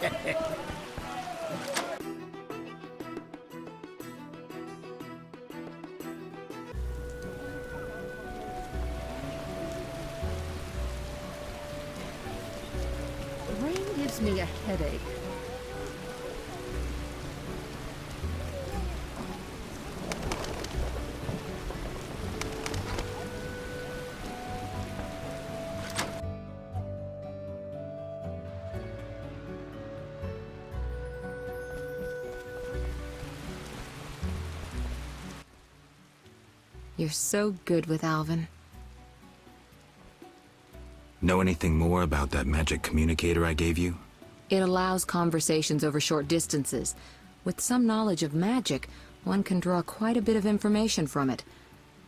Rain gives me a headache. You're so good with Alvin. Know anything more about that magic communicator I gave you? It allows conversations over short distances. With some knowledge of magic, one can draw quite a bit of information from it.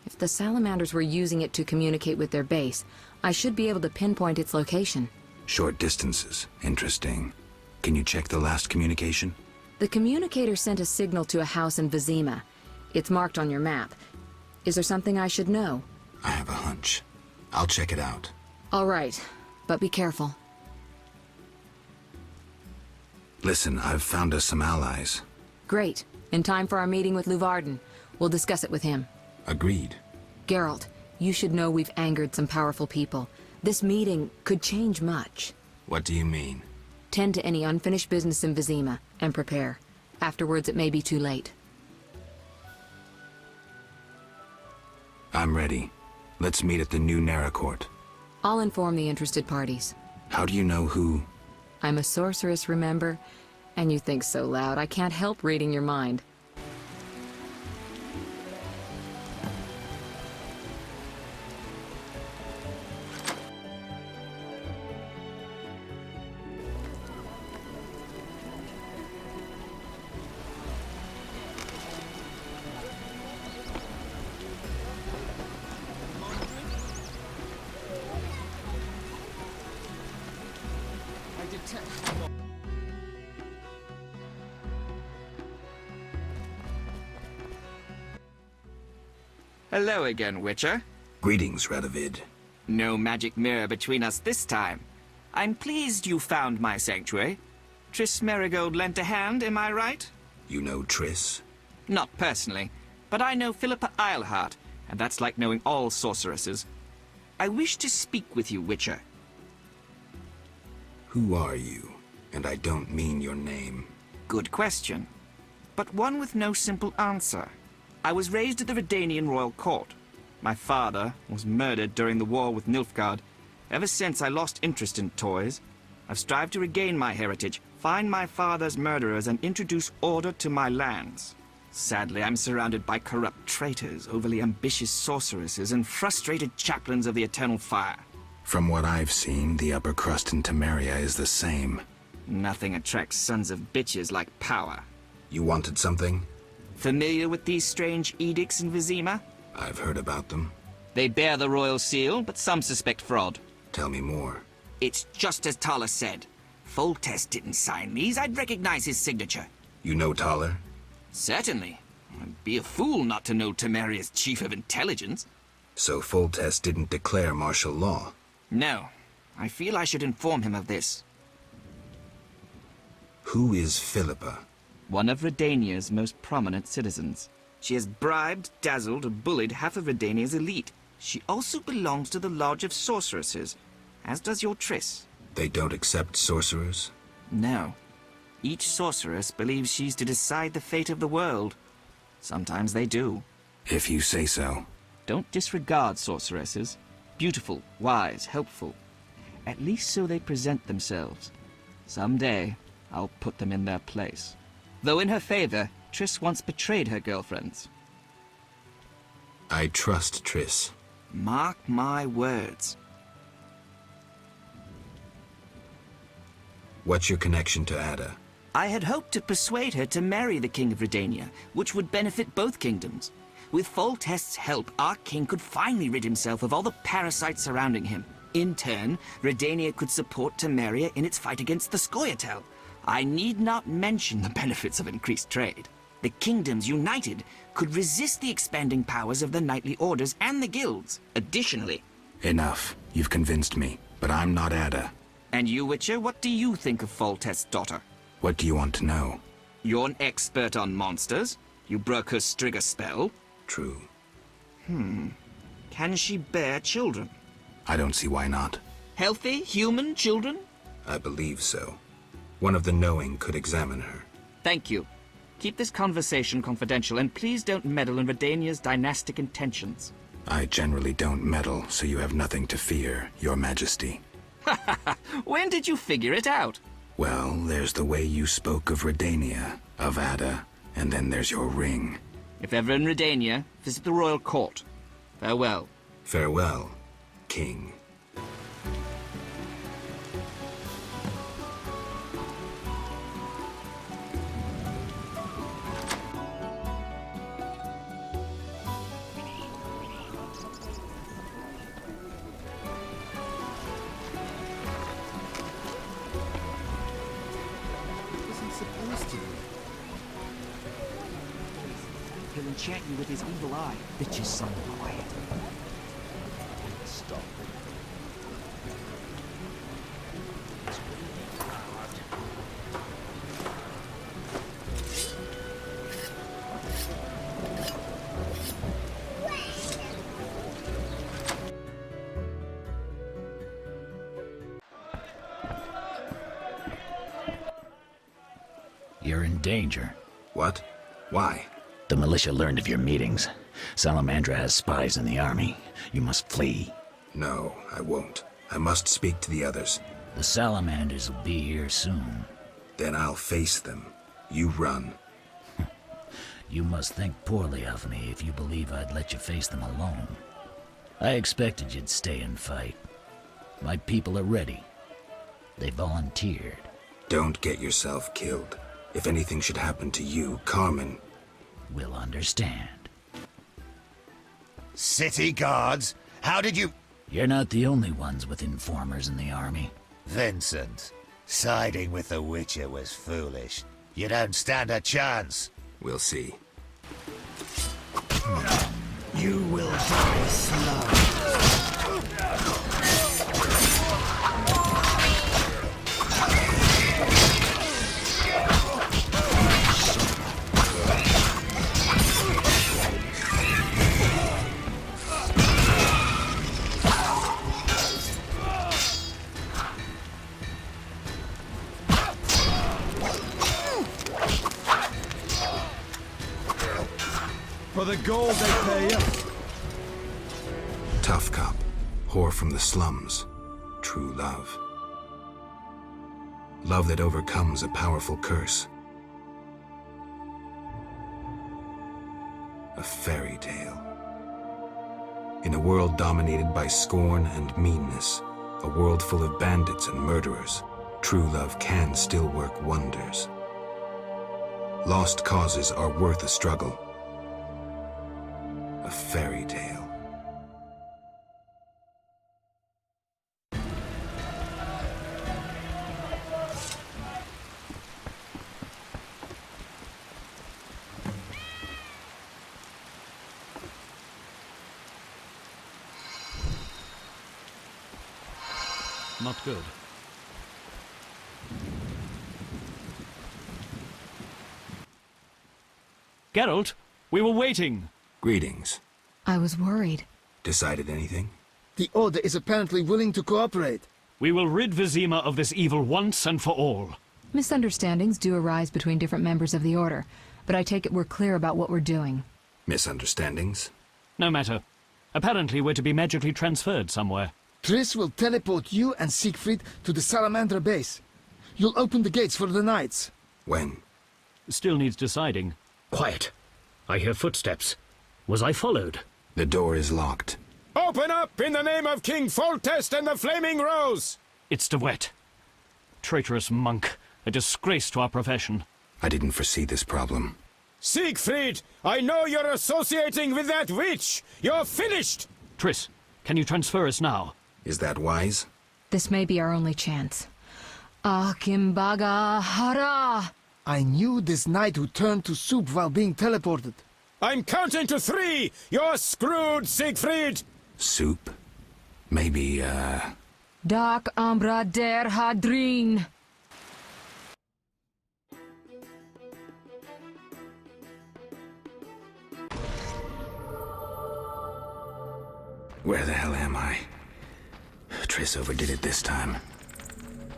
If the salamanders were using it to communicate with their base, I should be able to pinpoint its location. Short distances. Interesting. Can you check the last communication? The communicator sent a signal to a house in Vizima. It's marked on your map. Is there something I should know? I have a hunch. I'll check it out. All right, but be careful. Listen, I've found us some allies. Great. In time for our meeting with Luvarden. We'll discuss it with him. Agreed. Geralt, you should know we've angered some powerful people. This meeting could change much. What do you mean? Tend to any unfinished business in Vizima, and prepare. Afterwards, it may be too late. I'm ready. Let's meet at the new Nara court. I'll inform the interested parties. How do you know who? I'm a sorceress, remember? And you think so loud, I can't help reading your mind. Hello again, Witcher. Greetings, Radovid. No magic mirror between us this time. I'm pleased you found my sanctuary. Triss Merigold lent a hand, am I right? You know Triss? Not personally, but I know Philippa Eilhart, and that's like knowing all sorceresses. I wish to speak with you, Witcher. Who are you? And I don't mean your name. Good question, but one with no simple answer. I was raised at the Redanian royal court. My father was murdered during the war with Nilfgaard. Ever since I lost interest in toys, I've strived to regain my heritage, find my father's murderers, and introduce order to my lands. Sadly, I'm surrounded by corrupt traitors, overly ambitious sorceresses, and frustrated chaplains of the Eternal Fire. From what I've seen, the upper crust in Temeria is the same. Nothing attracts sons of bitches like power. You wanted something? Familiar with these strange edicts in Vizima? I've heard about them. They bear the royal seal, but some suspect fraud. Tell me more. It's just as Tala said. Foltest didn't sign these. I'd recognize his signature. You know Taller? Certainly. I'd be a fool not to know Temeria's chief of intelligence. So Foltest didn't declare martial law? No. I feel I should inform him of this. Who is Philippa? One of Redania's most prominent citizens. She has bribed, dazzled, or bullied half of Redania's elite. She also belongs to the Lodge of Sorceresses, as does your Triss. They don't accept sorcerers? No. Each sorceress believes she's to decide the fate of the world. Sometimes they do. If you say so. Don't disregard sorceresses. Beautiful, wise, helpful. At least so they present themselves. Someday, I'll put them in their place. Though in her favor, Triss once betrayed her girlfriends. I trust Triss. Mark my words. What's your connection to Ada? I had hoped to persuade her to marry the King of Redania, which would benefit both kingdoms. With Foltest's help, our king could finally rid himself of all the parasites surrounding him. In turn, Redania could support Temeria in its fight against the Scoia'tael. I need not mention the benefits of increased trade. The kingdoms united could resist the expanding powers of the knightly orders and the guilds. Additionally... Enough. You've convinced me. But I'm not Ada. And you, Witcher, what do you think of Foltest's daughter? What do you want to know? You're an expert on monsters. You broke her Strigger spell. True. Can she bear children? I don't see why not. Healthy, human children? I believe so. One of the knowing could examine her. Thank you. Keep this conversation confidential, and please don't meddle in Redania's dynastic intentions. I generally don't meddle, so you have nothing to fear, Your Majesty. When did you figure it out? Well, there's the way you spoke of Redania, of Ada, and then there's your ring. If ever in Redania, visit the royal court. Farewell. Farewell, King. He'll enchant you with his evil eye. Bitches, son, quiet. Stop. You're in danger. What? Why? The militia learned of your meetings. Salamandra has spies in the army. You must flee. No, I won't. I must speak to the others. The Salamanders will be here soon. Then I'll face them. You run. You must think poorly of me if you believe I'd let you face them alone. I expected you'd stay and fight. My people are ready. They volunteered. Don't get yourself killed. If anything should happen to you, Carmen... Will understand. City guards? How did you... You're not the only ones with informers in the army. Vincent, siding with the Witcher was foolish. You don't stand a chance. We'll see. You will die slow. For the gold they pay us. Tough cop. Whore from the slums. True love. Love that overcomes a powerful curse. A fairy tale. In a world dominated by scorn and meanness, a world full of bandits and murderers, true love can still work wonders. Lost causes are worth a struggle. A fairy tale. Not good. Geralt, we were waiting. Greetings. I was worried. Decided anything? The Order is apparently willing to cooperate. We will rid Vizima of this evil once and for all. Misunderstandings do arise between different members of the Order, but I take it we're clear about what we're doing. Misunderstandings? No matter. Apparently we're to be magically transferred somewhere. Triss will teleport you and Siegfried to the Salamander base. You'll open the gates for the knights. When? Still needs deciding. Quiet. I hear footsteps. Was I followed? The door is locked. Open up in the name of King Foltest and the Flaming Rose! It's De Wet. Traitorous monk. A disgrace to our profession. I didn't foresee this problem. Siegfried, I know you're associating with that witch! You're finished! Triss, can you transfer us now? Is that wise? This may be our only chance. Kimbaga Hara! I knew this knight who turned to soup while being teleported. I'm counting to 3! You're screwed, Siegfried! Soup? Maybe, Dark Umbra der Hadrin. Where the hell am I? Triss overdid it this time.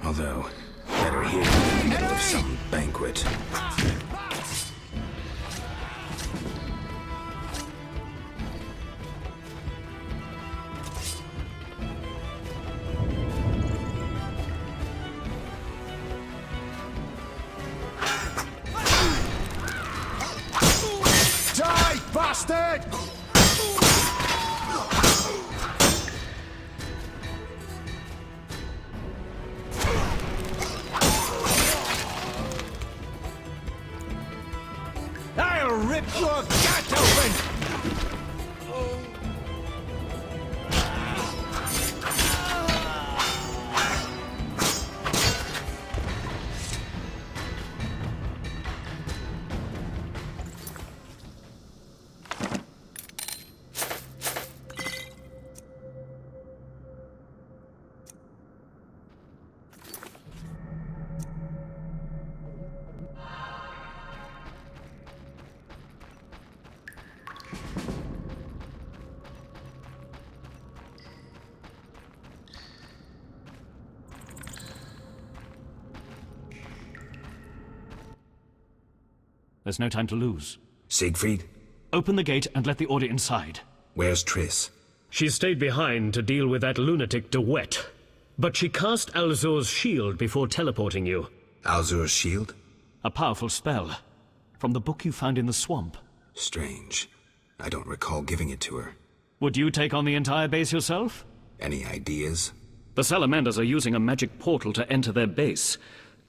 Although, better here than in the middle of some banquet. Die, bastard! I'll rip your gut open! There's no time to lose. Siegfried? Open the gate and let the order inside. Where's Triss? She stayed behind to deal with that lunatic De Wet. But she cast Alzur's shield before teleporting you. Alzur's shield? A powerful spell. From the book you found in the swamp. Strange. I don't recall giving it to her. Would you take on the entire base yourself? Any ideas? The Salamanders are using a magic portal to enter their base.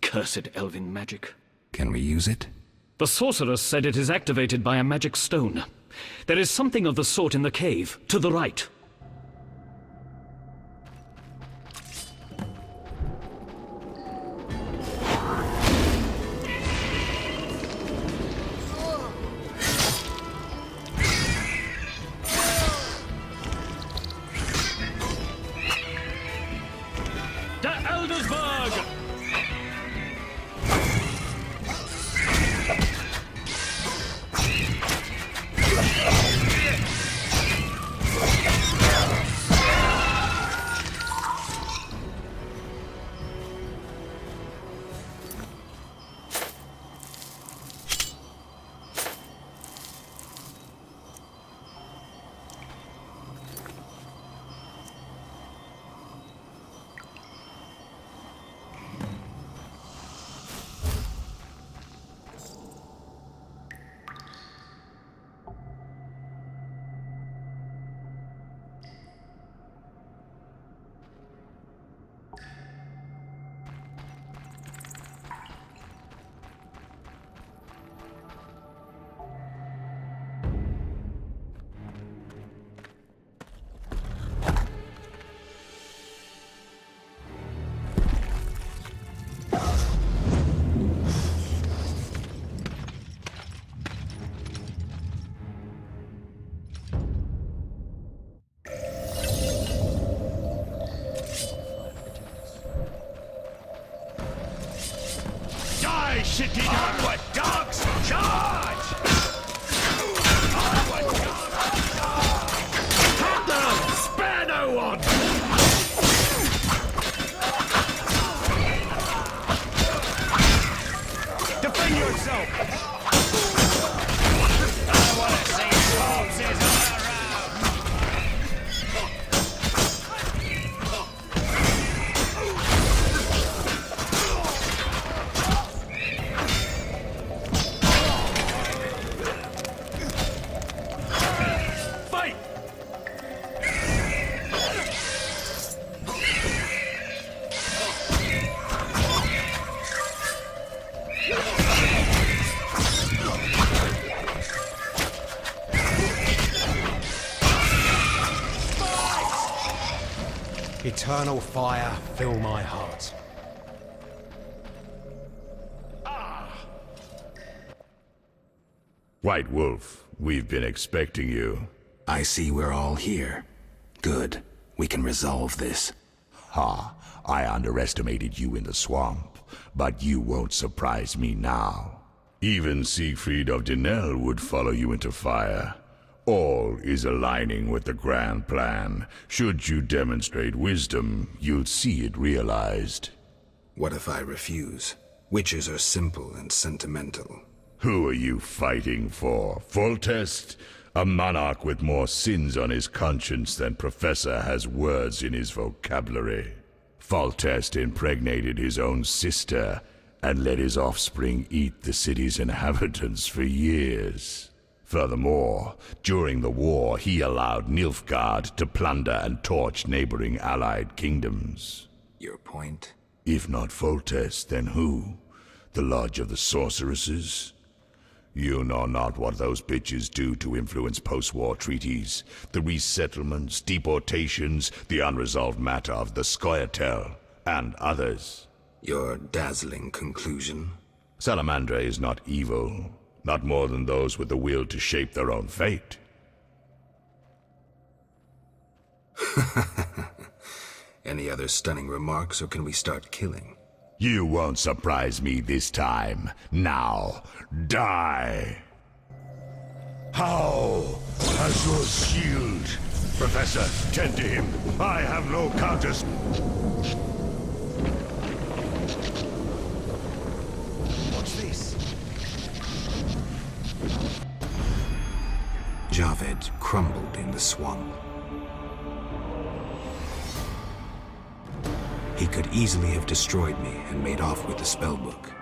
Cursed elven magic. Can we use it? The sorceress said it is activated by a magic stone. There is something of the sort in the cave, to the right. Shitty onward, dogs! Charge! Onward, dogs! Cut them! Spare no one! Defend yourself! I want to see corpses all around! Eternal fire, fill my heart. White Wolf, we've been expecting you. I see we're all here. Good. We can resolve this. Ha, I underestimated you in the swamp, but you won't surprise me now. Even Siegfried of Dinel would follow you into fire. All is aligning with the grand plan. Should you demonstrate wisdom, you'll see it realized. What if I refuse? Witches are simple and sentimental. Who are you fighting for? Foltest? A monarch with more sins on his conscience than Professor has words in his vocabulary. Foltest impregnated his own sister and let his offspring eat the city's inhabitants for years. Furthermore, during the war, he allowed Nilfgaard to plunder and torch neighboring allied kingdoms. Your point? If not Foltest, then who? The Lodge of the Sorceresses? You know not what those bitches do to influence post-war treaties, the resettlements, deportations, the unresolved matter of the Scoia'tael, and others. Your dazzling conclusion? Salamandra is not evil, not more than those with the will to shape their own fate. Any other stunning remarks, or can we start killing? You won't surprise me this time. Now, die! How? Azur's shield! Professor, tend to him. I have no counters. What's this? Javed crumbled in the swamp. He could easily have destroyed me and made off with the spellbook.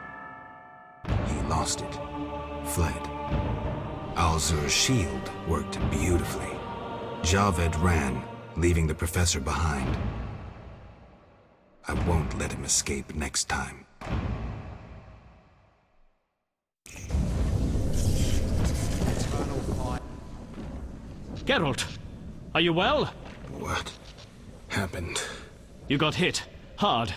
He lost it, fled. Alzur's shield worked beautifully. Javed ran, leaving the professor behind. I won't let him escape next time. Geralt, are you well? What happened? You got hit. Hard.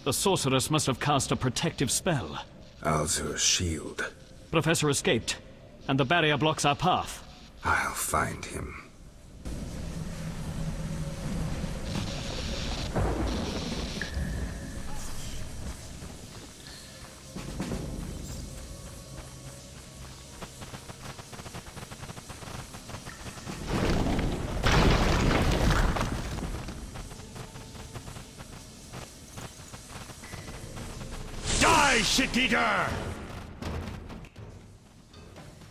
The sorceress must have cast a protective spell. Alzur's shield. Professor escaped, and the barrier blocks our path. I'll find him. Shit-eater!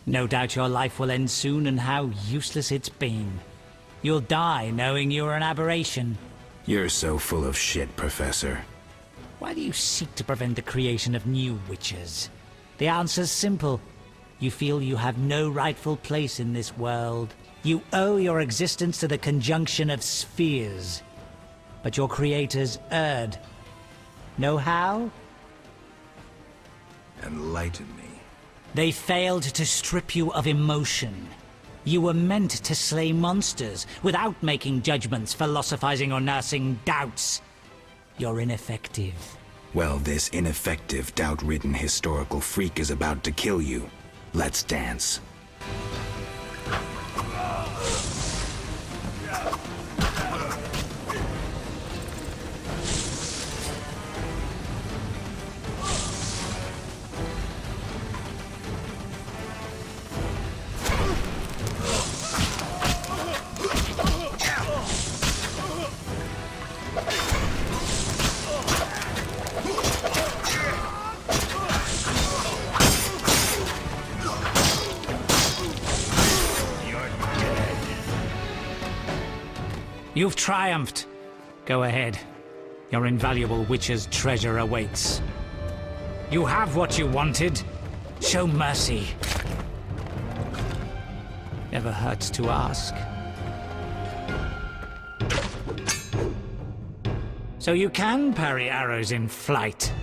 No doubt your life will end soon, and how useless it's been. You'll die knowing you're an aberration. You're so full of shit, Professor. Why do you seek to prevent the creation of new witches? The answer's simple. You feel you have no rightful place in this world. You owe your existence to the conjunction of spheres. But your creators erred. Know how? Enlighten me. They failed to strip you of emotion. You were meant to slay monsters without making judgments, philosophizing, or nursing doubts. You're ineffective. Well, this ineffective, doubt-ridden historical freak is about to kill you. Let's dance. You've triumphed. Go ahead. Your invaluable witch's treasure awaits. You have what you wanted. Show mercy. Never hurts to ask. So you can parry arrows in flight.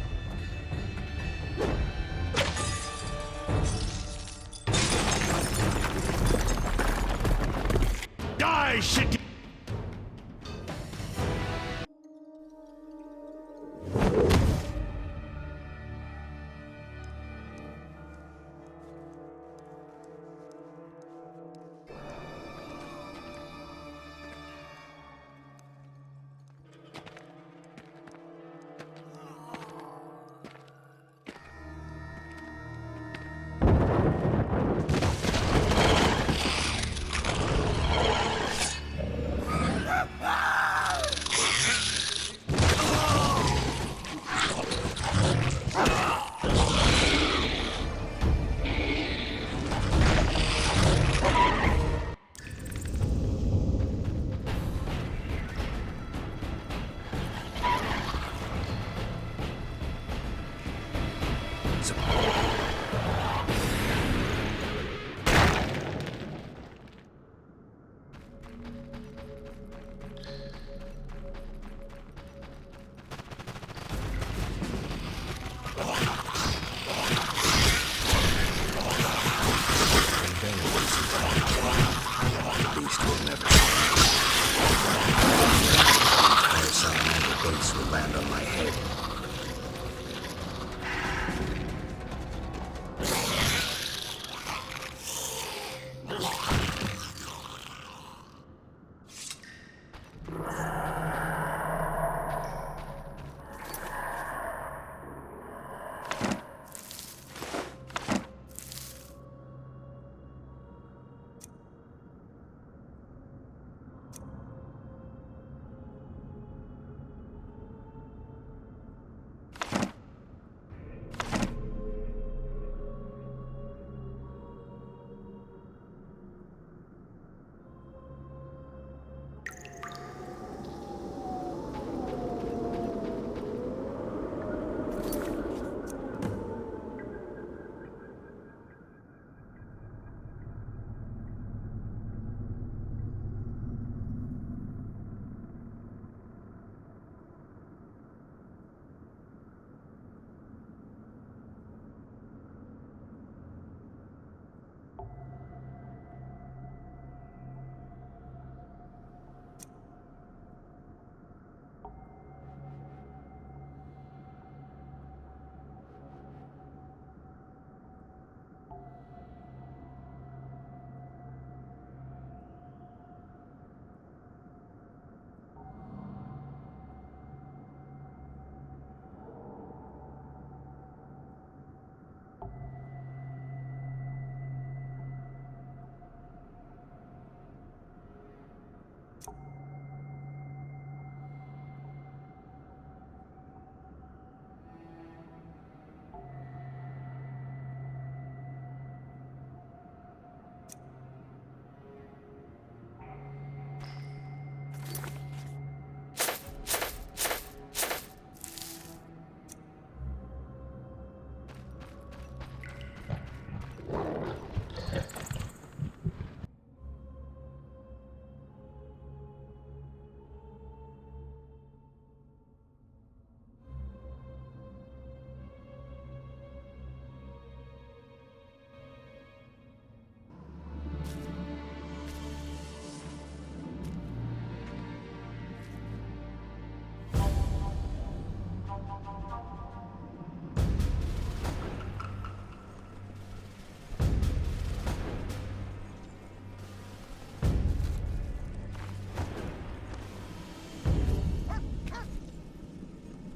Die, shit! responsible. The beast will never entire salamander base will land on my head.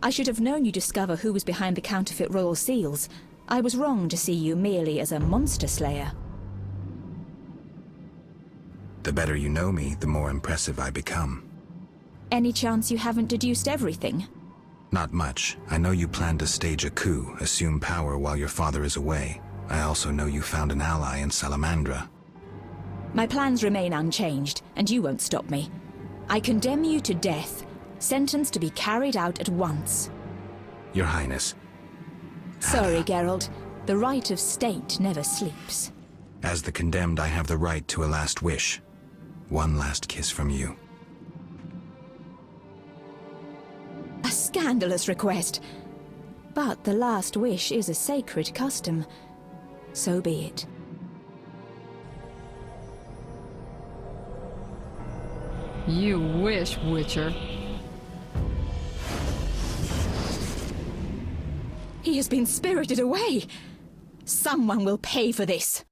I should have known you'd discover who was behind the counterfeit royal seals. I was wrong to see you merely as a monster slayer. The better you know me, the more impressive I become. Any chance you haven't deduced everything? Not much. I know you plan to stage a coup, assume power while your father is away. I also know you found an ally in Salamandra. My plans remain unchanged, and you won't stop me. I condemn you to death, sentenced to be carried out at once. Your Highness. Sorry, Geralt. The right of state never sleeps. As the condemned, I have the right to a last wish. One last kiss from you. A scandalous request. But the last wish is a sacred custom. So be it. You wish, Witcher. He has been spirited away. Someone will pay for this.